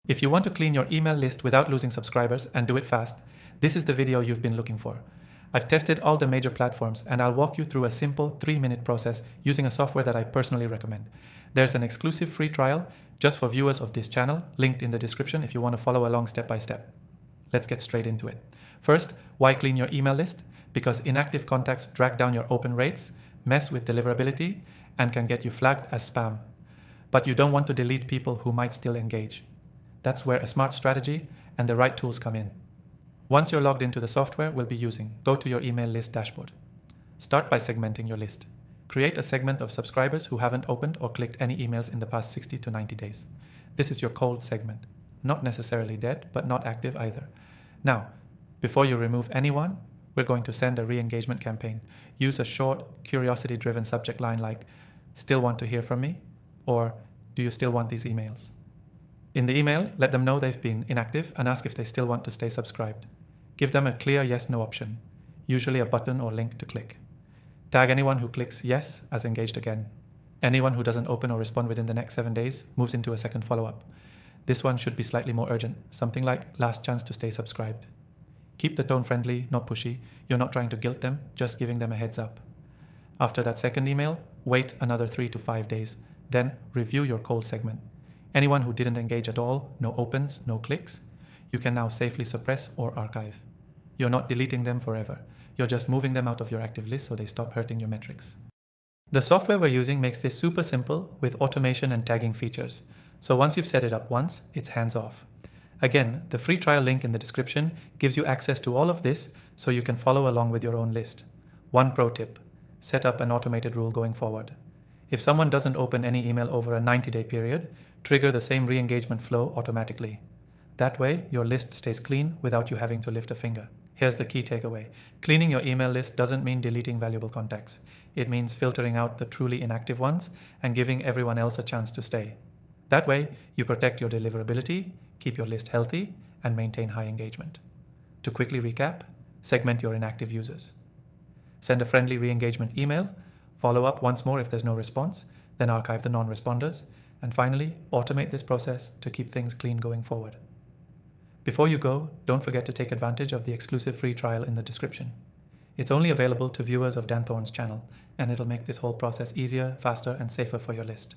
If you want to clean your email list without losing subscribers and do it fast, this is the video you've been looking for. I've tested all the major platforms and I'll walk you through a simple 3-minute process using a software that I personally recommend. There's an exclusive free trial just for viewers of this channel, linked in the description if you want to follow along step by step. Let's get straight into it. First, why clean your email list? Because inactive contacts drag down your open rates, mess with deliverability, and can get you flagged as spam. But you don't want to delete people who might still engage. That's where a smart strategy and the right tools come in. Once you're logged into the software we'll be using, go to your email list dashboard. Start by segmenting your list. Create a segment of subscribers who haven't opened or clicked any emails in the past 60 to 90 days. This is your cold segment. Not necessarily dead, but not active either. Now, before you remove anyone, we're going to send a re-engagement campaign. Use a short, curiosity-driven subject line like, "Still want to hear from me?" or "Do you still want these emails?" In the email, let them know they've been inactive and ask if they still want to stay subscribed. Give them a clear yes/no option, usually a button or link to click. Tag anyone who clicks yes as engaged again. Anyone who doesn't open or respond within the next 7 days moves into a second follow-up. This one should be slightly more urgent, something like last chance to stay subscribed. Keep the tone friendly, not pushy. You're not trying to guilt them, just giving them a heads up. After that second email, wait another 3 to 5 days, then review your cold segment. Anyone who didn't engage at all, no opens, no clicks, you can now safely suppress or archive. You're not deleting them forever. You're just moving them out of your active list so they stop hurting your metrics. The software we're using makes this super simple with automation and tagging features. So once you've set it up once, it's hands off. Again, the free trial link in the description gives you access to all of this so you can follow along with your own list. One pro tip, set up an automated rule going forward. If someone doesn't open any email over a 90-day period, trigger the same re-engagement flow automatically. That way, your list stays clean without you having to lift a finger. Here's the key takeaway. Cleaning your email list doesn't mean deleting valuable contacts. It means filtering out the truly inactive ones and giving everyone else a chance to stay. That way, you protect your deliverability, keep your list healthy, and maintain high engagement. To quickly recap, segment your inactive users. Send a friendly re-engagement email, follow up once more if there's no response, then archive the non-responders, and finally, automate this process to keep things clean going forward. Before you go, don't forget to take advantage of the exclusive free trial in the description. It's only available to viewers of Dan Thorne's channel, and it'll make this whole process easier, faster, and safer for your list.